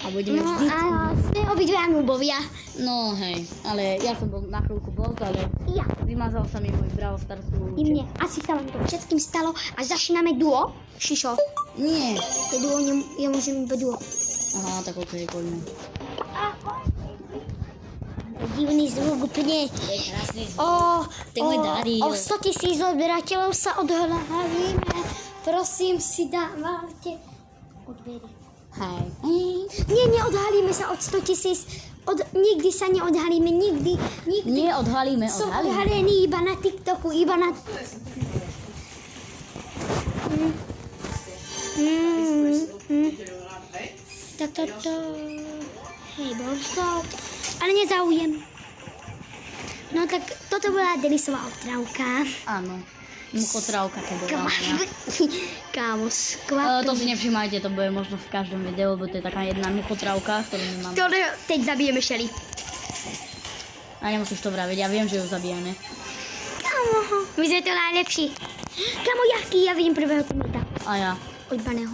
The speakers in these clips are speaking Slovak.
A budeme No vždy... a sme obidva nubovia. No hej, ale ja som bol na chvíľku bolt, ale Ja. vymazal sa mi môj Brawl Stars I mne. Asi sa vám to všetkým stalo a začíname duo. Šišo. Nie. Je duo, ja môžem iba duo. Aha, tak okej, poďme. Divný zvuk úplne. To je krásny zvuk. O môj Dario. 100 000 odberateľov sa odhľadíme. Prosím si dávajte odbery. Hej. Nie, neodhalíme sa od 100 000. Nikdy sa neodhalíme, nikdy. Nie, odhalíme, Som odhalíme. odhalený iba na TikToku, iba na... Tak toto... Hej, Božko. Ale nezaujem. No tak toto bola Denisová otrávka. Áno. Muchotrávka to bola. Kámo, To skvapný. si nevšimajte, to bude možno v každom videu, lebo to je taká jedna muchotrávka, ktorú my máme. Ktoré teď zabijeme Shelly. A nemusíš to vraviť, ja viem, že ju zabijeme. Kámo, my sme to najlepší. Kámo, ja vidím prvého teammatea. A ja. Odbaného.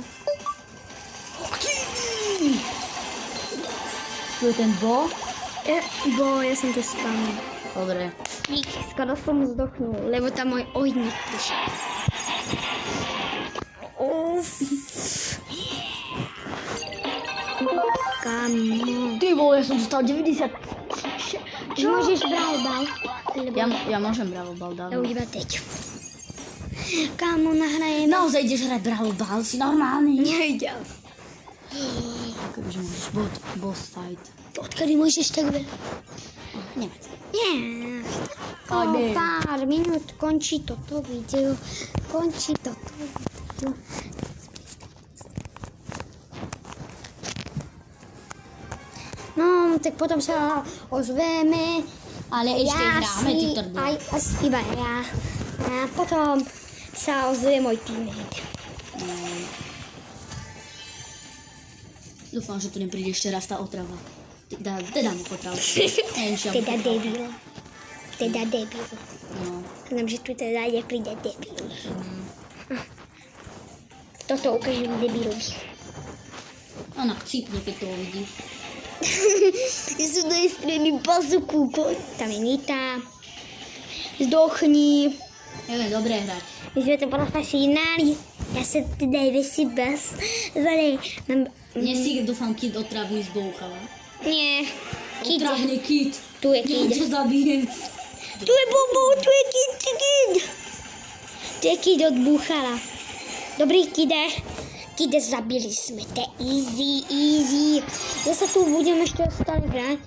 Tu je ten Bo. Bo, ja som to spavnil. Dobre. Dík, skoro som zdochnul, lebo tam môj ohník prišiel. Kámo. Ty vole, ja som dostal 90. Čo? Môžeš Brawl Ball? Ja môžem Brawl Ball Ja dávať. už iba teď. Kámo, nahrajeme. Naozaj ideš hrať Brawl Ball, si normálny. Nejdem. Kebyže môžeš boss fight. Odkedy môžeš tak veľa? Nevadí. Nie. Poďme. Pár minút končí toto video. Končí toto video. No, tak potom sa ozveme. Ale ešte hráme Titor aj iba ja. A potom sa ozve môj teammate. Dúfam, že tu nepríde ešte raz tá otrava. Teda mu potravu. Teda debil. Teda debil. No. Znam, že tu teda nepríde debil. Toto ukážem debilovi. Ona chcípne, keď to uvidí. Ja som do strany bazuku. Tam je Nita. Zdochni. Neviem, dobre hrať. My sme to profesionáli. Ja sa teda vesibas. Zvanej. Dnes si dúfam, kid otravný zbouchala. Nie. Kid. Otravný kid. Tu je Ja kid. ťa zabijem. Tu je Bobo, tu je kid. Tu je kid odbúchala. Dobrý kide. Kide, zabili sme te. Easy. Ja sa tu budem ešte stále hrať.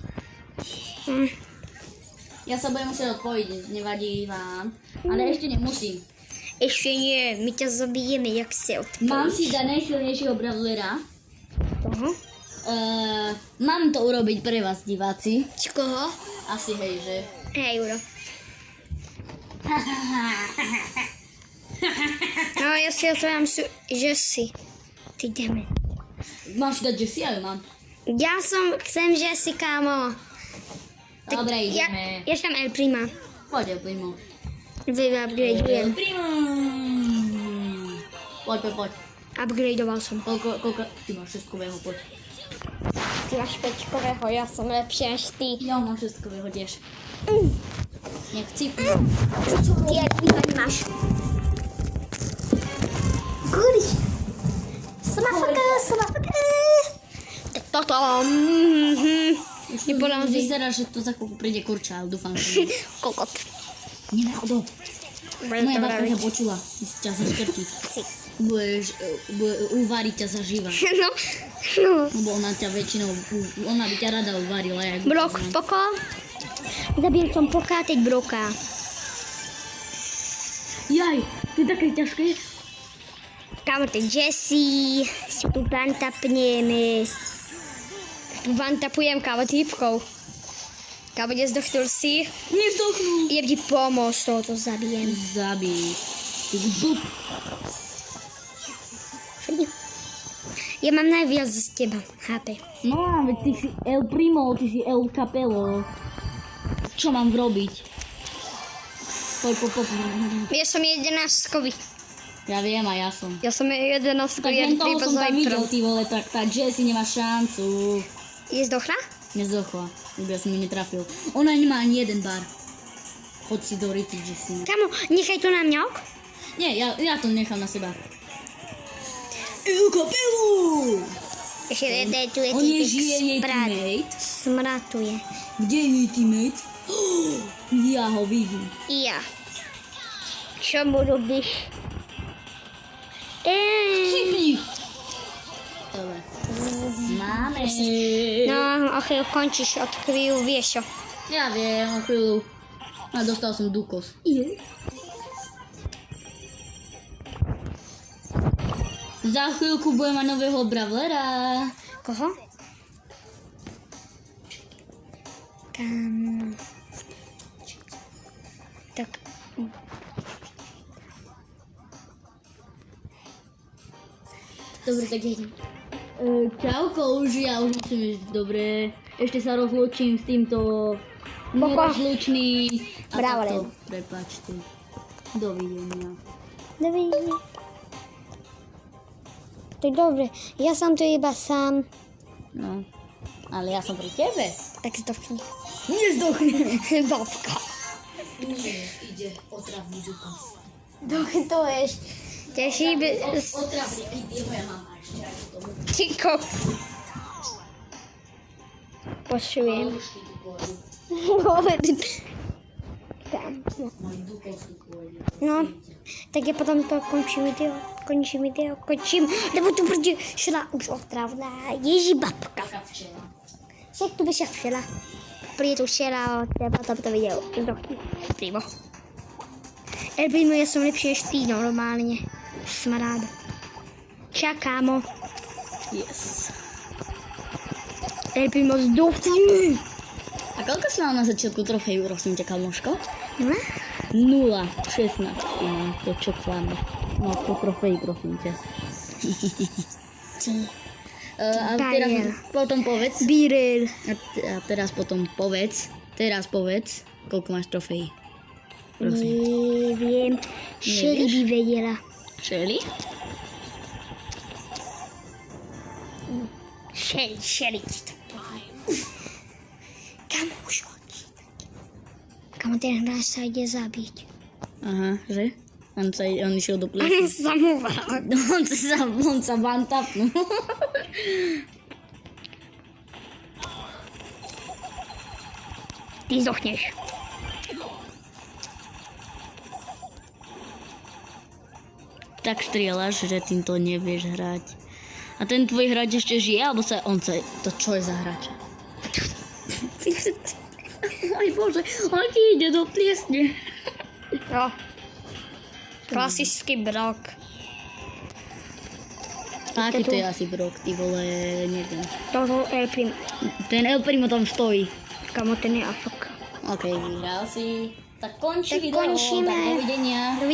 Ja sa budem musieť odpojiť, nevadí vám. Ale ešte nemusím. Ešte nie, my ťa zabijeme, jak sa odpojíš. Mám si dať najsilnejšieho brawlera. Toho? Mám to urobiť pre vás, diváci. Z koho? Asi hej, že? Hej, Euro. No, ja si otvárám, že si. Ty ideme. Mám si dať Jessie, ale mám. Ja chcem, že si, kámo. Dobre, ideme. Ja som El Prima. Poď, Primo. Upgradujem. Primo. Poď. Upgradoval som. Koľko? Ty máš šestkového, poď. Ty máš pečkového, ja som lepšia až ty. Ja mám šestkového tiež. Nech cípne. Ty El Prima nemáš. Kuriš. Slafaka. Tak toto. Vyzerá, že to za chvíľku príde kurča, ale dúfam, že nie. Kokot. Nenáhodou. Moja babka ťa počula. Ťa zaškrtí. Bude uváriť ťa zaživa. No. Lebo ona ťa väčšinou, ona by ťa rada uvarila. Brok, poko. Zabil som poka, teď broka. Jaj, to je také ťažké. Kámo, to je Jessie. Si tu vantapneme. Tu vantapujem, kámo, typkou. Kámo, nezdochnul si. Nezdochnul. Idem ti pomôcť, tohoto zabijem. Zabij. Ty blb. Ja mám najviac z teba, HP. No, veď ty si El Primo, ty si El Capello. Čo mám robiť? Poď. Ja som 11-kový. Ja viem a ja som. Ja som 11 Tak len toho iba som tam videl, zajtra. ty vole, tak tá Jessie nemá šancu. Je zdochla? Nezdochla, lebo ja som ju netrafil. Ona nemá ani jeden bar. Chod si do Rity, Jessie. Kamo, nechaj to na mňa, ok? Nie, ja to nechám na seba. El Capello! Ešte tu je On nežije jej smrad. teammate. Smratuje. Kde je jej teammate? Ja ho vidím. Ja. Čo mu robíš? Cipni! Dobre. Máme. No, o chvíľu končíš od chvíľu, vieš čo? Ja viem, o chvíľu. A dostal som dukos. Za chvíľku budem mať nového bravlera. Koho? Kam... Tak... Dobre, tak jedem. Čauko, už ja už musím ísť. Dobre, ešte sa rozlúčim s týmto nerozlučný. A Bravler. takto, prepáčte. Dovidenia. Dovidenia. Tak dobre, ja som tu iba sám. No, ale ja som pri tebe. Tak zdochni. Nezdochne. Babka. Ide otravný dukos. To ješ. Teší by... Otravný, ide moja mama ešte aj k tomu. Ticho. Počujem. Malušky tu pôjdu. Tam. Môj dukos tu pôjde. No, tak ja potom to končím video, lebo tu bude šla už otravná Ježi babka. Taká včela. Však tu by sa všela. Príde tu všela, potom to video zdochni. Primo. Primo, ja som lepšie než ty normálne. Smrád. Čakámo. Yes. Primo, zdochni. A koľko si mal na začiatku trofeju, prosím ťa, kamoško? No? 0, 16 mám, to čo kláme. No, to trofej, prosím ťa. A teraz Bajer. potom povedz. Bírel. A teraz potom povedz. Koľko máš trofejí. Prosím. Neviem. Shelly by vedela. Shelly? Shelly ti to poviem. Kamo už chodí. Kamo ten hráč sa ide zabiť. Aha, že? On išiel do On plesu. sa mu vrát. On sa one-tapnul. Ty zdochneš. Tak strieľaš, že týmto nevieš hrať. A ten tvoj hráč ešte žije, alebo sa on sa... To čo je za hráč? Aj bože, on ti ide do pliesne. No. Klasický brok. Aký to je asi brok, ty vole, neviem. Toto El Primo. Ten El Primo tam stojí. Kamo ten je afok. OK, vyhral si. Tak končí Tak video. končíme. Tak dovidenia. Dovidenia.